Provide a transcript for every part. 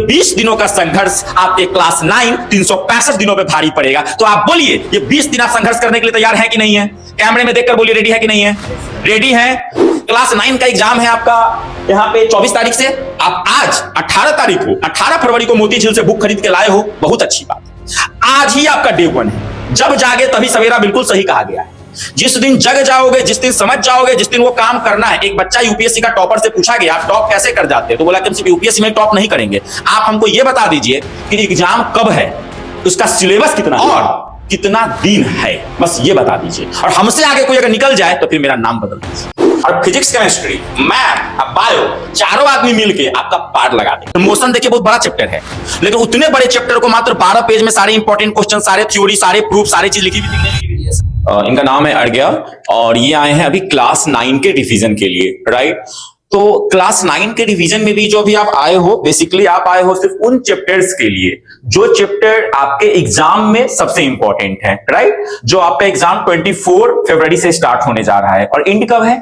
20 दिनों का संघर्ष आपके क्लास 9 365 दिनों पे भारी पड़ेगा। तो आप बोलिए ये 20 दिन आप संघर्ष करने के लिए तैयार है कि नहीं है? कैमरे में देखकर बोलिए रेडी है कि नहीं है? रेडी है। क्लास 9 का एग्जाम है आपका यहाँ पे 24 तारीख से। आप आज 18 तारीख को 18 फरवरी को मोती झील से बुक खरीद के लाए हो, बहुत अच्छी बात। आज ही आपका डे 1 है। जब जागे तभी सवेरा, बिल्कुल सही कहा गया है। जिस दिन जग जाओगे, जिस दिन समझ जाओगे, जिस दिन वो काम करना है। एक बच्चा यूपीएससी का टॉपर से पूछा गया आप टॉप कैसे कर जाते हैं, तो बोला कि हम सिर्फ यूपीएससी में टॉप नहीं करेंगे, आप हमको ये बता दीजिए कि एग्जाम कब है, उसका सिलेबस कितना और कितना दिन है, बस ये बता दीजिए। और हमसे आगे कोई अगर निकल जाए तो फिर मेरा नाम बदल दीजिए। और फिजिक्स, केमिस्ट्री, मैथ, बायो, चारों आदमी मिलके आपका पार्ट लगा दें। मोशन देखिए बहुत बड़ा चैप्टर है, लेकिन उतने बड़े चैप्टर को मात्र 12 पेज में सारे इंपॉर्टेंट क्वेश्चन, सारे थ्योरी, सारे प्रूफ, सारी चीज लिखी हुई। इनका नाम है अर्घ्य और ये आए हैं अभी क्लास 9 के रिवीजन के लिए, राइट। तो क्लास 9 के रिवीजन में भी जो भी आप आए हो, बेसिकली आप आए हो सिर्फ उन चैप्टर्स के लिए जो चैप्टर आपके एग्जाम में सबसे इंपॉर्टेंट है, राइट। जो आपका एग्जाम 24 फरवरी से स्टार्ट होने जा रहा है और एंड कब है?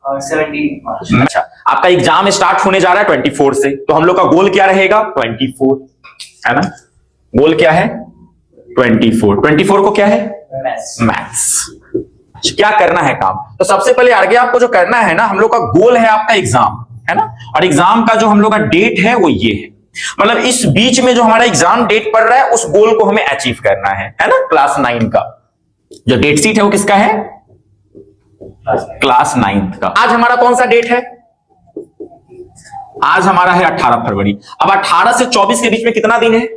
17 मार्च। अच्छा, आपका एग्जाम स्टार्ट होने जा रहा है 24 से, तो हम लोग का गोल क्या रहेगा? 24, है ना। गोल क्या है? 24 को क्या है? मैथ्स। क्या करना है काम? तो सबसे पहले आगे आपको जो करना है ना, हम लोग का गोल है आपका एग्जाम, है ना। और एग्जाम का जो हम लोग का डेट है वो ये है, मतलब इस बीच में जो हमारा एग्जाम डेट पड़ रहा है उस गोल को हमें अचीव करना है ना। क्लास 9 का जो डेट शीट है वो किसका है? क्लास 9 का। आज हमारा कौन सा डेट है? आज हमारा है 18 फरवरी। अब 18 से 24 के बीच में कितना दिन है?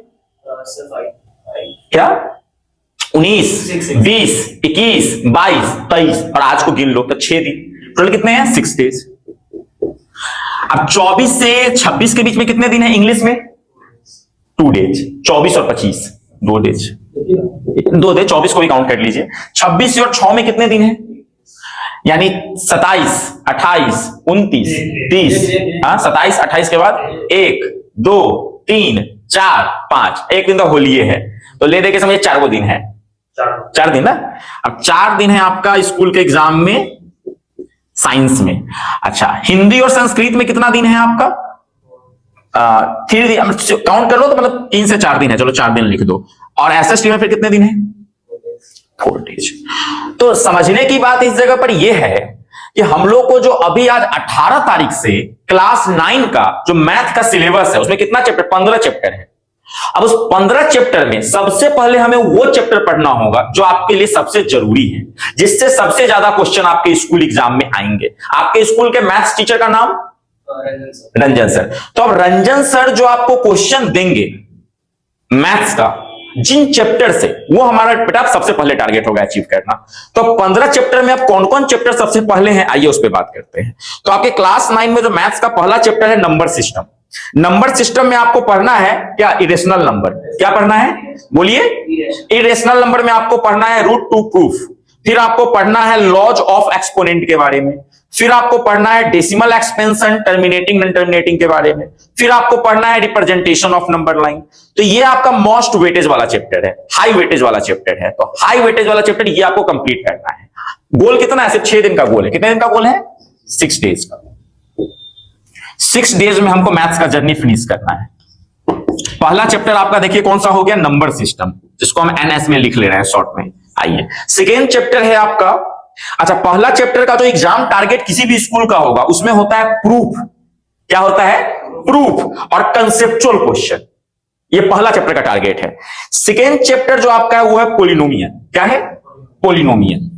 क्या? 19, 20, 21, 22, 23 और आज को गिन लो तो 6 दिन। टोटल कितने हैं? 6 डेज। अब 24 से 26 के बीच में कितने दिन है इंग्लिश में? 2 डेज। 24 और 25 2 डेज, 2 डेज। 24 को भी काउंट कर लीजिए। 26 और 6 में कितने दिन है? यानी 27, 28, 29, 30। हाँ, 27, 28 के बाद 1, 2, 3, 4, 5, एक दिन तो होलिये है, तो ले दे के समझिए 4 दिन है। 4 दिन ना। अब 4 दिन है आपका स्कूल के एग्जाम में, साइंस में। अच्छा, हिंदी और संस्कृत में कितना दिन है आपका? 3 दिन काउंट कर लो तो मतलब 3 से 4 दिन है, चलो 4 दिन लिख दो। और एसएसटी में फिर कितने दिन है? 4 डेज। तो समझने की बात इस जगह पर यह है कि हम लोग को जो अभी आज 18 तारीख से क्लास 9 का जो मैथ का सिलेबस है उसमें कितना चैप्टर? 15 चैप्टर है। अब उस 15 चैप्टर में सबसे पहले हमें वो चैप्टर पढ़ना होगा जो आपके लिए सबसे जरूरी है, जिससे सबसे ज्यादा क्वेश्चन आपके स्कूल एग्जाम में आएंगे। आपके स्कूल के मैथ्स टीचर का नाम? रंजन सर। तो अब रंजन सर जो आपको क्वेश्चन देंगे मैथ्स का जिन चैप्टर से, वो हमारा बेटा सबसे पहले टारगेट होगा अचीव करना। तो 15 चैप्टर में अब कौन कौन चैप्टर सबसे पहले हैं, आइए उस पर बात करते हैं। तो आपके क्लास 9 में जो मैथ्स का पहला चैप्टर है नंबर सिस्टम। नंबर सिस्टम में आपको पढ़ना है क्या? Irrational number. क्या पढ़ना है? बोलिए। इरेशनल नंबर में आपको पढ़ना है रूट टू प्रूफ, फिर आपको पढ़ना है लॉज ऑफ एक्सपोनेंट के बारे में, फिर आपको पढ़ना है decimal expansion, terminating non terminating के बारे में, फिर आपको पढ़ना है रिप्रेजेंटेशन ऑफ नंबर लाइन। तो ये आपका मोस्ट वेटेज वाला चैप्टर है, हाई वेटेज वाला चैप्टर है। तो हाई वेटेज वाला चैप्टर ये आपको कंप्लीट करना है। गोल कितना है? सिर्फ 6 दिन का गोल है। कितने दिन का गोल है? 6 डेज का। 6 डेज में हमको मैथ्स का जर्नी फिनिश करना है। पहला चैप्टर आपका देखिए कौन सा हो गया? नंबर सिस्टम, जिसको हम एनएस में लिख ले रहे हैं शॉर्ट में। आइए, सेकेंड चैप्टर है आपका, अच्छा पहला चैप्टर का जो एग्जाम टारगेट किसी भी स्कूल का होगा उसमें होता है प्रूफ। क्या होता है? प्रूफ और कंसेप्चुअल क्वेश्चन। ये पहला चैप्टर का टारगेट है। सेकेंड चैप्टर जो आपका है वो है पोलिनोमियल। क्या है? पोलिनोमियल।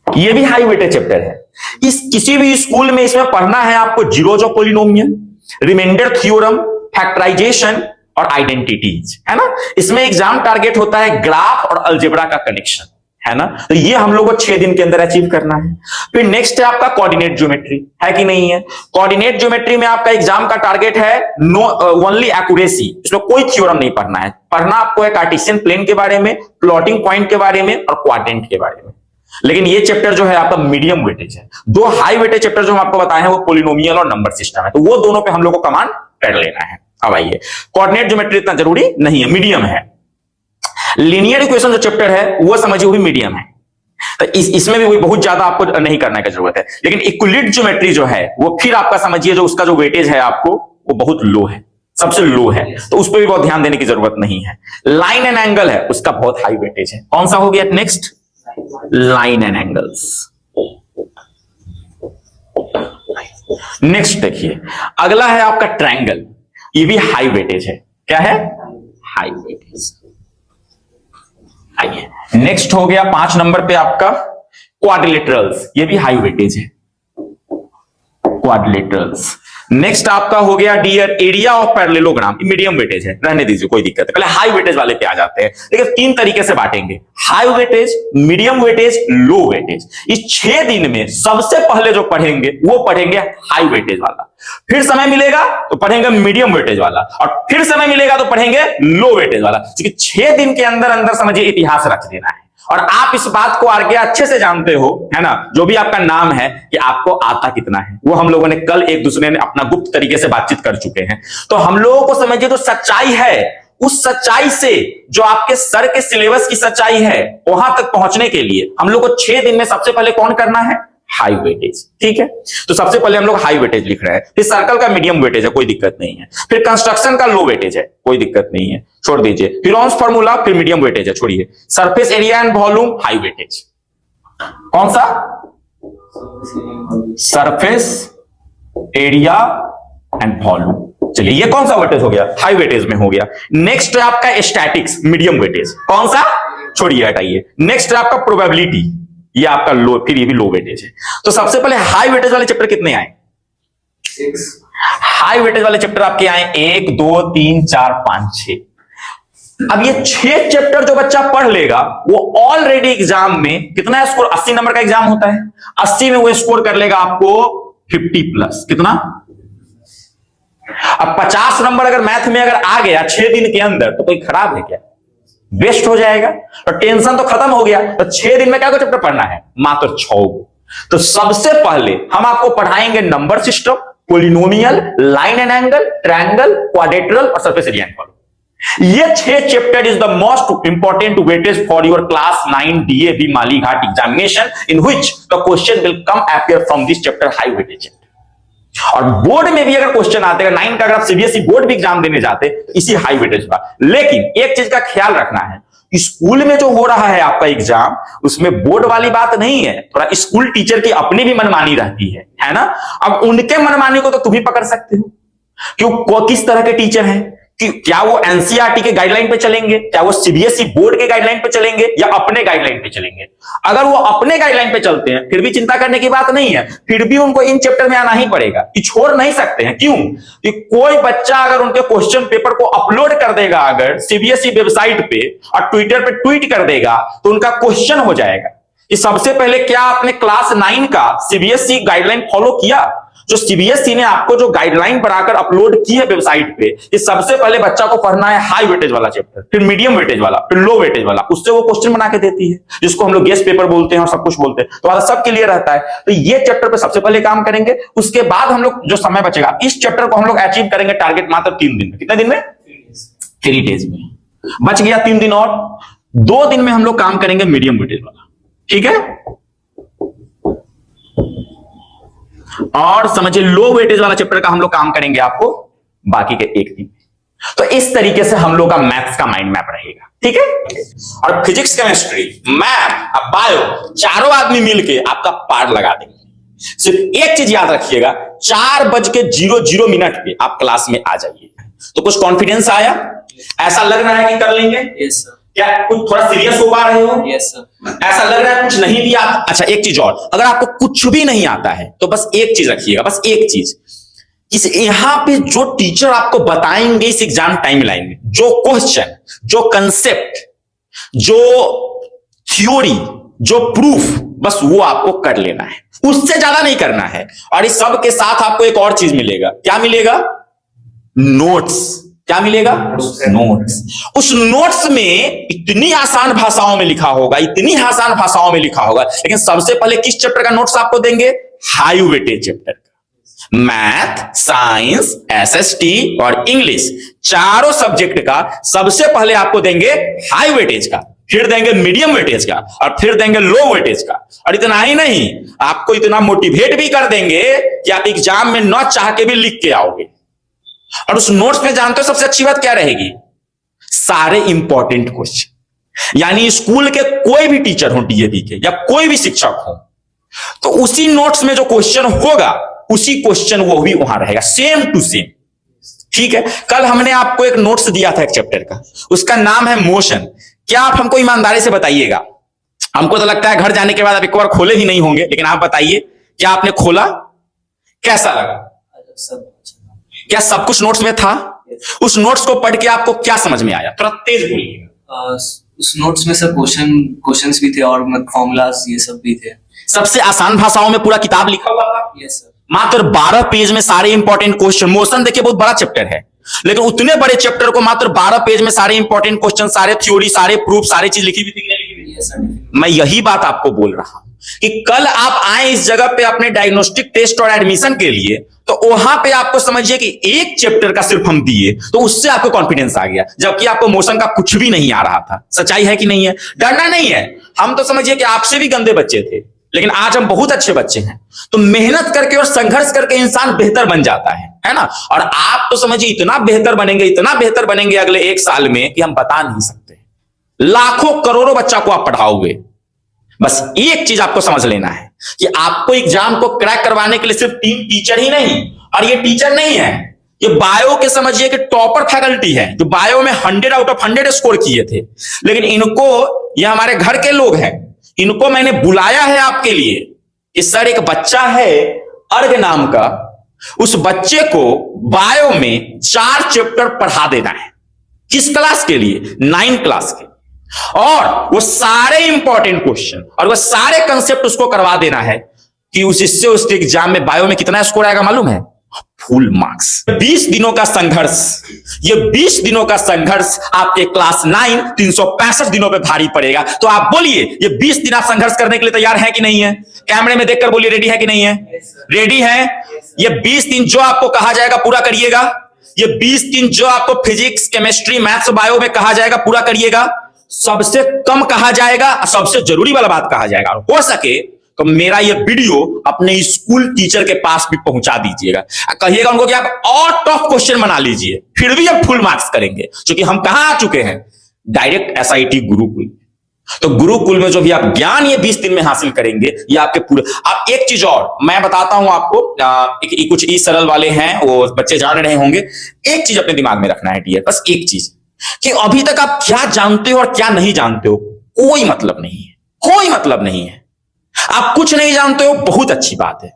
ये भी हाई वेटेज चैप्टर है। इस किसी भी स्कूल में इसमें पढ़ना है आपको zeros of polynomial, remainder theorem, factorisation और आइडेंटिटीज, है ना। इसमें एग्जाम टारगेट होता है ग्राफ और अलजेब्रा का कनेक्शन, है ना। तो ये हम लोग को 6 दिन के अंदर अचीव करना है। फिर नेक्स्ट है आपका कोऑर्डिनेट ज्योमेट्री, है कि नहीं है? कोऑर्डिनेट ज्योमेट्री में आपका एग्जाम का टारगेट है ओनली एक्यूरेसी। इसमें कोई थ्योरम नहीं पढ़ना है। पढ़ना आपको है कार्टेशियन प्लेन के बारे में, प्लॉटिंग पॉइंट के बारे में और क्वाड्रेंट के बारे में। लेकिन ये चैप्टर जो है आपका मीडियम वेटेज है। 2 हाई वेटेज चैप्टर जो हम आपको बताए हैं वो पोलिनोमियल और नंबर सिस्टम है, तो वो दोनों पे हम लोग को कमांड कर लेना है। अब आइए, कोऑर्डिनेट ज्योमेट्री इतना जरूरी नहीं है, मीडियम है। लीनियर इक्वेशन जो चैप्टर है वो समझिए वो भी मीडियम है, तो इसमें भी बहुत ज्यादा आपको नहीं करने की जरूरत है। लेकिन इक्विलिट ज्योमेट्री जो है वो फिर आपका समझिए जो उसका जो वेटेज है आपको वो बहुत लो है। सबसे लो है, तो उस पर भी बहुत ध्यान देने की जरूरत नहीं है। लाइन एंड एंगल है, उसका बहुत हाई वेटेज है। कौन सा हो गया next? Line and angles. Next देखिए, अगला है आपका ट्रायंगल। ये भी हाई वेटेज है। क्या है? High weightage. आइए नेक्स्ट हो गया 5 नंबर पे आपका क्वाड्रिलेटरल्स। ये भी हाई वेटेज है, क्वाड्रिलेटरल्स। नेक्स्ट आपका हो गया dear area of parallelogram. Medium weightage है, रहने दीजिए कोई दिक्कत है। पहले हाई वेटेज वाले पे आ जाते हैं। देखिए 3 तरीके से बांटेंगे, हाई वेटेज, मीडियम वेटेज, लो वेटेज। इस 6 दिन में सबसे पहले जो पढ़ेंगे वो पढ़ेंगे हाई वेटेज वाला, फिर समय मिलेगा तो पढ़ेंगे मीडियम वेटेज वाला, और फिर समय मिलेगा तो पढ़ेंगे लो वेटेज वाला। क्योंकि 6 दिन के अंदर अंदर समझिए इतिहास रच देना है। और आप इस बात को आगे अच्छे से जानते हो, है ना, जो भी आपका नाम है, कि आपको आता कितना है। वो हम लोगों ने कल एक दूसरे ने अपना गुप्त तरीके से बातचीत कर चुके हैं। तो हम लोगों को समझिए जो सच्चाई है, उस सच्चाई से जो आपके सर के सिलेबस की सच्चाई है, वहां तक पहुंचने के लिए हम लोग को 6 दिन में सबसे पहले कौन करना है? High weightage. ठीक है, तो सबसे पहले हम लोग हाई वेटेज लिख रहे हैं, फिर सर्कल का मीडियम वेटेज है, कोई दिक्कत नहीं है, फिर कंस्ट्रक्शन का लो वेटेज है, कोई दिक्कत नहीं है, छोड़ दीजिए, फिर ऑन्स फार्मूला, फिर मीडियम वेटेज है, छोड़िए, surface area and volume high weightage. कौन सा? Surface area and volume. चलिए ये कौन सा वेटेज हो गया? हाई वेटेज में हो गया। नेक्स्ट है आपका स्टैटिक्स, मीडियम वेटेज। कौन सा? छोड़िए हटाइए। नेक्स्ट है आपका प्रोबेबिलिटी, ये आपका लो, फिर ये भी लो वेटेज है। तो सबसे पहले हाई वेटेज वाले चैप्टर कितने आए? 6। हाई वेटेज वाले चैप्टर आपके आए 1 2 3 4 5 6। अब ये 6 चैप्टर जो बच्चा पढ़ लेगा वो ऑलरेडी एग्जाम में कितना स्कोर? 80 नंबर का एग्जाम होता है, 80 में वो स्कोर कर लेगा आपको 50+। कितना? अब 50 नंबर अगर मैथ में अगर आ गया 6 दिन के अंदर तो कोई खराब है क्या? बेस्ट हो जाएगा, और टेंशन तो खत्म हो गया। तो 6 दिन में क्या को चैप्टर पढ़ना है? मात्र 6। तो सबसे पहले हम आपको पढ़ाएंगे number system, polynomial, line and angle, triangle, quadrilateral और सरफेस एरिया एंड वॉल्यूम। ये 6 chapter is the most important weightage for your class 9 DAV Malighat examination, in which the question will come appear from this chapter high weightage. और board में भी अगर question आते हैं 9 का, अगर आप CBSE बोर्ड भी एग्जाम देने जाते तो इसी हाई वेटेज का। लेकिन एक चीज का ख्याल रखना है, स्कूल में जो हो रहा है आपका एग्जाम, उसमें बोर्ड वाली बात नहीं है, थोड़ा स्कूल टीचर की अपनी भी मनमानी रहती है ना। अब उनके मनमानी को तो तुम ही पकड़ सकते हो, क्यों? किस तरह के टीचर हैं, कि क्या वो NCERT के गाइडलाइन पे चलेंगे, क्या वो CBSE बोर्ड के गाइडलाइन पे चलेंगे, या अपने गाइडलाइन पे चलेंगे। अगर वो अपने गाइडलाइन पे चलते हैं फिर भी चिंता करने की बात नहीं है, फिर भी उनको इन चैप्टर में आना ही पड़ेगा, कि छोड़ नहीं सकते हैं। क्यों? कि कोई बच्चा अगर उनके क्वेश्चन पेपर को अपलोड कर देगा अगर CBSE वेबसाइट पे और ट्विटर पे ट्वीट कर देगा तो उनका क्वेश्चन हो जाएगा कि सबसे पहले क्या आपने क्लास 9 का CBSE गाइडलाइन फॉलो किया? जो CBSE ने आपको जो गाइडलाइन बनाकर अपलोड की है वेबसाइट पे, कि सबसे पहले बच्चा को पढ़ना है हाई वेटेज वाला चैप्टर, फिर मीडियम वेटेज वाला, फिर लो वेटेज वाला, उससे वो क्वेश्चन बना के देती है, जिसको हम लोग गेस्ट पेपर बोलते हैं और सब कुछ बोलते हैं। तो सब क्लियर रहता है। तो ये चैप्टर पे सबसे पहले काम करेंगे, उसके बाद हम लोग जो समय बचेगा इस चैप्टर को हम लोग अचीव करेंगे टारगेट मात्र 3 दिन में। कितने दिन में? 3 डेज में। बच गया 3 दिन, और 2 दिन में हम लोग काम करेंगे मीडियम वेटेज वाला। ठीक है, और समझिए लो वेटेज वाला चैप्टर का हम लोग काम करेंगे आपको बाकी के 1 दिन। तो इस तरीके से हम लोग का मैथ्स का माइंड मैप रहेगा। ठीक है, और फिजिक्स, केमिस्ट्री, मैथ और बायो चारों आदमी मिलके आपका पार लगा देंगे। सिर्फ एक चीज याद रखिएगा, 4:00 पे आप क्लास में आ जाइए। तो कुछ कॉन्फिडेंस आया? ऐसा लग रहा है कि कर लेंगे? Yes sir. क्या कुछ थोड़ा सीरियस हो पा रहे हो? Yes sir. ऐसा लग रहा है कुछ नहीं भी आता? अच्छा एक चीज और, अगर आपको कुछ भी नहीं आता है तो बस एक चीज रखिएगा, बस एक चीज, इस यहां पे जो टीचर आपको बताएंगे इस एग्जाम टाइमलाइन में, जो क्वेश्चन, जो कंसेप्ट, जो थ्योरी, जो प्रूफ, बस वो आपको कर लेना है, उससे ज्यादा नहीं करना है। और इस सब के साथ आपको एक और चीज मिलेगा। क्या मिलेगा? नोट्स। क्या मिलेगा? नोट्स। उस नोट्स में इतनी आसान भाषाओं में लिखा होगा, इतनी आसान भाषाओं में लिखा होगा। लेकिन सबसे पहले किस चैप्टर का नोट्स आपको देंगे? हाई वेटेज चैप्टर का। मैथ, साइंस, SST और इंग्लिश, चारों सब्जेक्ट का सबसे पहले आपको देंगे हाई वेटेज का, फिर देंगे मीडियम वेटेज का, और फिर देंगे लो वेटेज का। और इतना ही नहीं, आपको इतना मोटिवेट भी कर देंगे कि आप एग्जाम में न चाह के भी लिख के आओगे। और उस नोट्स में जानते हो सबसे अच्छी बात क्या रहेगी? सारे इंपॉर्टेंट क्वेश्चन। यानी स्कूल के कोई भी टीचर हो डीएवी के या कोई भी शिक्षक हो, तो उसी नोट्स में जो क्वेश्चन होगा उसी क्वेश्चन वो भी वहां रहेगा, सेम टू सेम। ठीक है, कल हमने आपको एक नोट्स दिया था एक चैप्टर का, उसका नाम है मोशन। क्या आप हमको ईमानदारी से बताइएगा, हमको तो लगता है घर जाने के बाद आप एक बार खोले ही नहीं होंगे, लेकिन आप बताइए क्या आपने खोला, कैसा लगा? क्या सब कुछ नोट्स में था? उस नोट्स को पढ़ के आपको क्या समझ में आया? थोड़ा तेज बोलिएगा। उस नोट्स में सब क्वेश्चंस भी थे और फॉर्मूलाज ये सब भी थे। सबसे आसान भाषाओं में पूरा किताब लिखा हुआ था। Yes sir. मात्र 12 पेज में सारे इंपॉर्टेंट क्वेश्चन। मोशन देखिए बहुत बड़ा चैप्टर है, लेकिन उतने बड़े चैप्टर को मात्र 12 पेज में सारे इंपॉर्टेंट क्वेश्चन, सारे थ्योरी, सारे प्रूफ, सारी चीज लिखी हुई थी कि नहीं लिखी हुई? Yes sir. मैं यही बात आपको बोल रहा हूं कि कल आप आए इस जगह पे अपने डायग्नोस्टिक टेस्ट और एडमिशन के लिए, तो वहां पे आपको समझिए कि एक चैप्टर का सिर्फ हम दिए तो उससे आपको कॉन्फिडेंस आ गया, जबकि आपको मोशन का कुछ भी नहीं आ रहा था। सच्चाई है कि नहीं है? डरना नहीं है। हम तो समझिए कि आपसे भी गंदे बच्चे थे, लेकिन आज हम बहुत अच्छे बच्चे हैं। तो मेहनत करके और संघर्ष करके इंसान बेहतर बन जाता है ना? और आप तो समझिए इतना बेहतर बनेंगे, इतना बेहतर बनेंगे अगले 1 साल में कि हम बता नहीं सकते। लाखों करोड़ों बच्चा को आप पढ़ाओगे। बस एक चीज आपको समझ लेना है कि आपको एग्जाम को क्रैक करवाने के लिए सिर्फ 3 टीचर ही नहीं, और ये टीचर नहीं है, ये बायो के समझिए कि टॉपर फैकल्टी है, जो बायो में 100 आउट ऑफ 100 स्कोर किए थे। लेकिन इनको, ये हमारे घर के लोग हैं, इनको मैंने बुलाया है आपके लिए कि सर एक बच्चा है अर्घ नाम का, उस बच्चे को बायो में 4 चैप्टर पढ़ा देना है। किस क्लास के लिए? 9 क्लास के। और वो सारे इंपॉर्टेंट क्वेश्चन और वो सारे कंसेप्ट उसको करवा देना है कि इससे उसके एग्जाम में बायो में कितना स्कोर आएगा मालूम है? Full marks. 20 दिनों का संघर्ष, ये 20 दिनों का संघर्ष आपके क्लास 9 365 दिनों पे भारी पड़ेगा। तो आप बोलिए ये 20 दिन आप संघर्ष करने के लिए तैयार हैं कि नहीं है? कैमरे में देखकर बोलिए रेडी है कि नहीं है? रेडी है? ये 20 दिन जो आपको कहा जाएगा पूरा करिएगा। ये 20 दिन जो आपको फिजिक्स, केमिस्ट्री, मैथ्स, बायो में कहा जाएगा पूरा करिएगा। सबसे कम कहा जाएगा, सबसे जरूरी वाला बात कहा जाएगा। और हो सके तो मेरा ये वीडियो अपने स्कूल टीचर के पास भी पहुंचा दीजिएगा, कहिएगा उनको कि आप और टफ क्वेश्चन बना लीजिए, फिर भी हम फुल मार्क्स करेंगे। क्योंकि हम कहां आ चुके हैं? Direct SIT Gurukul. तो गुरुकुल में जो भी आप ज्ञान ये 20 दिन में हासिल करेंगे, ये आपके पूरे। अब एक चीज और मैं बताता हूं आपको, कुछ ई सरल वाले हैं, वो बच्चे जान रहे होंगे। एक चीज अपने दिमाग में रखना है डियर, बस एक चीज, कि अभी तक आप क्या जानते हो और क्या नहीं जानते हो कोई मतलब नहीं है, कोई मतलब नहीं है। आप कुछ नहीं जानते हो, बहुत अच्छी बात है।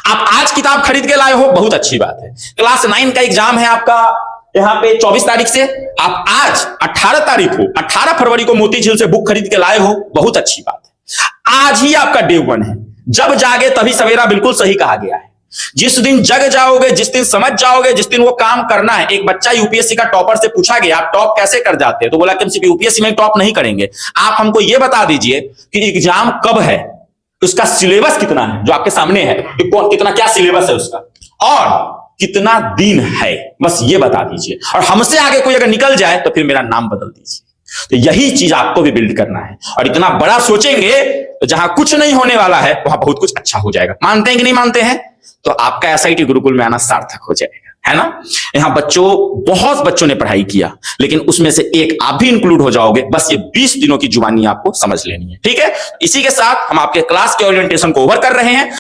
आप आज किताब खरीद के लाए हो, बहुत अच्छी बात है। क्लास 9 का एग्जाम है आपका यहां पे 24 तारीख से, आप आज 18 तारीख को, 18 फरवरी को मोती झील से बुक खरीद के लाए हो, बहुत अच्छी बात है। आज ही आपका डे 1 है। जब जागे तभी सवेरा, बिल्कुल सही कहा गया है। जिस दिन जग जाओगे, जिस दिन समझ जाओगे, जिस दिन वो काम करना है। एक बच्चा यूपीएससी का टॉपर से पूछा गया आप टॉप कैसे कर जाते हैं, तो बोला कि हम सिर्फ यूपीएससी में टॉप नहीं करेंगे, आप हमको ये बता दीजिए कि एग्जाम कब है, उसका सिलेबस कितना है जो आपके सामने है, कितना क्या सिलेबस है उसका, और कितना दिन है, बस ये बता दीजिए। और हमसे आगे कोई अगर निकल जाए तो फिर मेरा नाम बदल दीजिए। तो यही चीज आपको भी बिल्ड करना है। और इतना बड़ा सोचेंगे तो जहां कुछ नहीं होने वाला है वहां बहुत कुछ अच्छा हो जाएगा। मानते हैं कि नहीं मानते हैं? तो आपका एसआईटी गुरुकुल में आना सार्थक हो जाएगा, है ना? यहां बहुत बच्चों ने पढ़ाई किया, लेकिन उसमें से एक आप भी इंक्लूड हो जाओगे। बस ये 20 दिनों की जुबानी आपको समझ लेनी है, ठीक है? इसी के साथ हम आपके क्लास के ओरिएंटेशन को ओवर कर रहे हैं।